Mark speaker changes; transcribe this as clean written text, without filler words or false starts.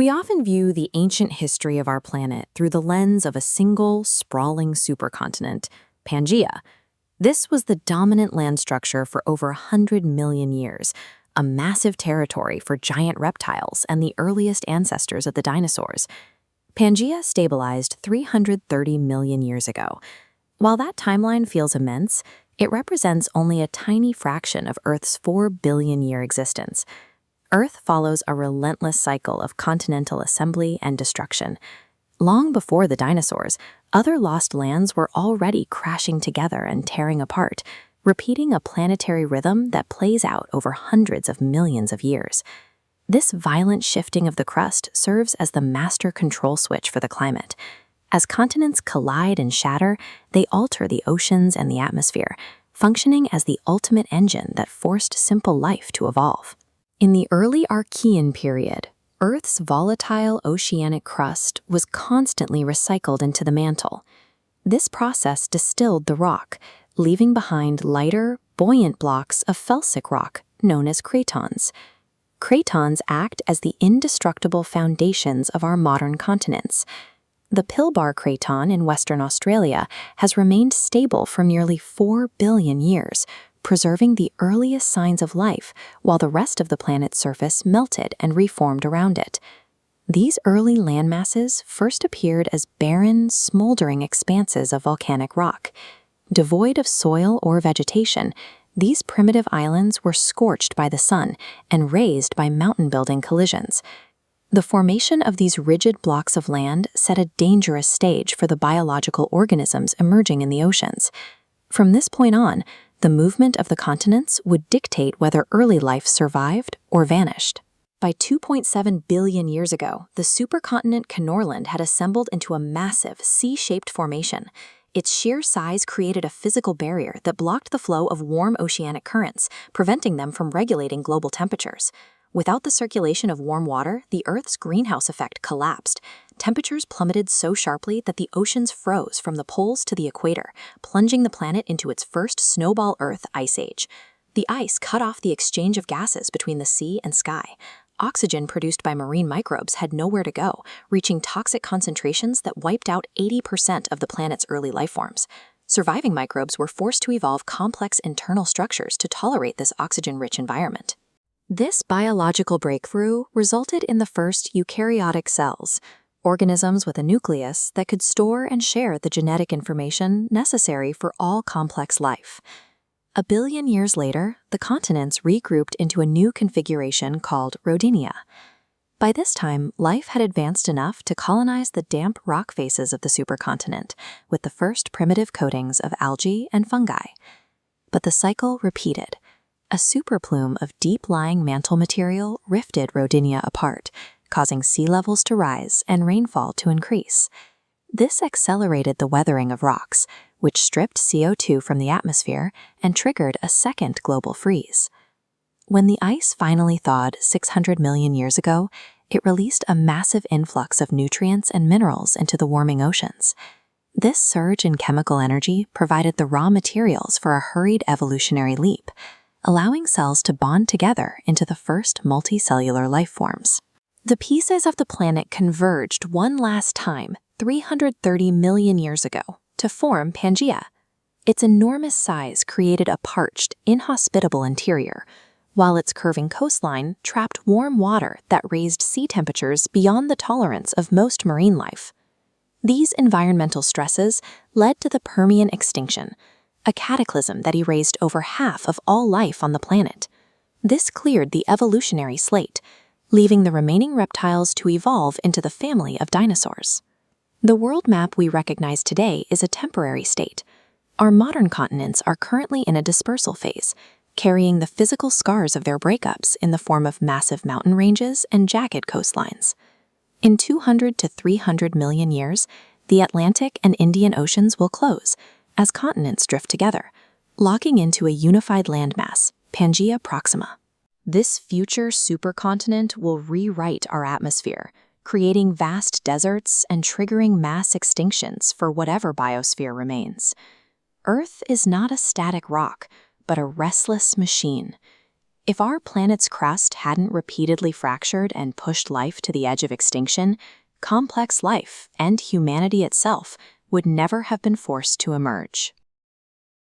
Speaker 1: We often view the ancient history of our planet through the lens of a single, sprawling supercontinent, Pangaea. This was the dominant land structure for over 100 million years, a massive territory for giant reptiles and the earliest ancestors of the dinosaurs. Pangaea stabilized 330 million years ago. While that timeline feels immense, it represents only a tiny fraction of Earth's 4 billion-year existence. Earth follows a relentless cycle of continental assembly and destruction. Long before the dinosaurs, other lost lands were already crashing together and tearing apart, repeating a planetary rhythm that plays out over hundreds of millions of years. This violent shifting of the crust serves as the master control switch for the climate. As continents collide and shatter, they alter the oceans and the atmosphere, functioning as the ultimate engine that forced simple life to evolve. In the early Archean period, Earth's volatile oceanic crust was constantly recycled into the mantle. This process distilled the rock, leaving behind lighter, buoyant blocks of felsic rock known as Cratons. Cratons act as the indestructible foundations of our modern continents. The Pilbara Craton in Western Australia has remained stable for nearly 4 billion years, preserving the earliest signs of life while the rest of the planet's surface melted and reformed around it. These early landmasses first appeared as barren, smoldering expanses of volcanic rock. Devoid of soil or vegetation, these primitive islands were scorched by the sun and razed by mountain-building collisions. The formation of these rigid blocks of land set a dangerous stage for the biological organisms emerging in the oceans. From this point on, the movement of the continents would dictate whether early life survived or vanished. By 2.7 billion years ago, the supercontinent Kenorland had assembled into a massive, C-shaped formation. Its sheer size created a physical barrier that blocked the flow of warm oceanic currents, preventing them from regulating global temperatures. Without the circulation of warm water, the Earth's greenhouse effect collapsed. Temperatures plummeted so sharply that the oceans froze from the poles to the equator, plunging the planet into its first snowball Earth ice age. The ice cut off the exchange of gases between the sea and sky. Oxygen produced by marine microbes had nowhere to go, reaching toxic concentrations that wiped out 80% of the planet's early life forms. Surviving microbes were forced to evolve complex internal structures to tolerate this oxygen-rich environment. This biological breakthrough resulted in the first eukaryotic cells, organisms with a nucleus that could store and share the genetic information necessary for all complex life. A billion years later, the continents regrouped into a new configuration called Rodinia. By this time, life had advanced enough to colonize the damp rock faces of the supercontinent with the first primitive coatings of algae and fungi. But the cycle repeated. A superplume of deep-lying mantle material rifted Rodinia apart, causing sea levels to rise and rainfall to increase. This accelerated the weathering of rocks, which stripped CO2 from the atmosphere and triggered a second global freeze. When the ice finally thawed 600 million years ago, it released a massive influx of nutrients and minerals into the warming oceans. This surge in chemical energy provided the raw materials for a hurried evolutionary leap, allowing cells to bond together into the first multicellular life forms. The pieces of the planet converged one last time 330 million years ago to form Pangaea. Its enormous size created a parched, inhospitable interior, while its curving coastline trapped warm water that raised sea temperatures beyond the tolerance of most marine life. These environmental stresses led to the Permian extinction, a cataclysm that erased over half of all life on the planet. This cleared the evolutionary slate, leaving the remaining reptiles to evolve into the family of dinosaurs. The world map we recognize today is a temporary state. Our modern continents are currently in a dispersal phase, carrying the physical scars of their breakups in the form of massive mountain ranges and jagged coastlines. In 200 to 300 million years, the Atlantic and Indian Oceans will close, as continents drift together, locking into a unified landmass, Pangaea Proxima. This future supercontinent will rewrite our atmosphere, creating vast deserts and triggering mass extinctions for whatever biosphere remains. Earth is not a static rock, but a restless machine. If our planet's crust hadn't repeatedly fractured and pushed life to the edge of extinction, complex life and humanity itself would never have been forced to emerge.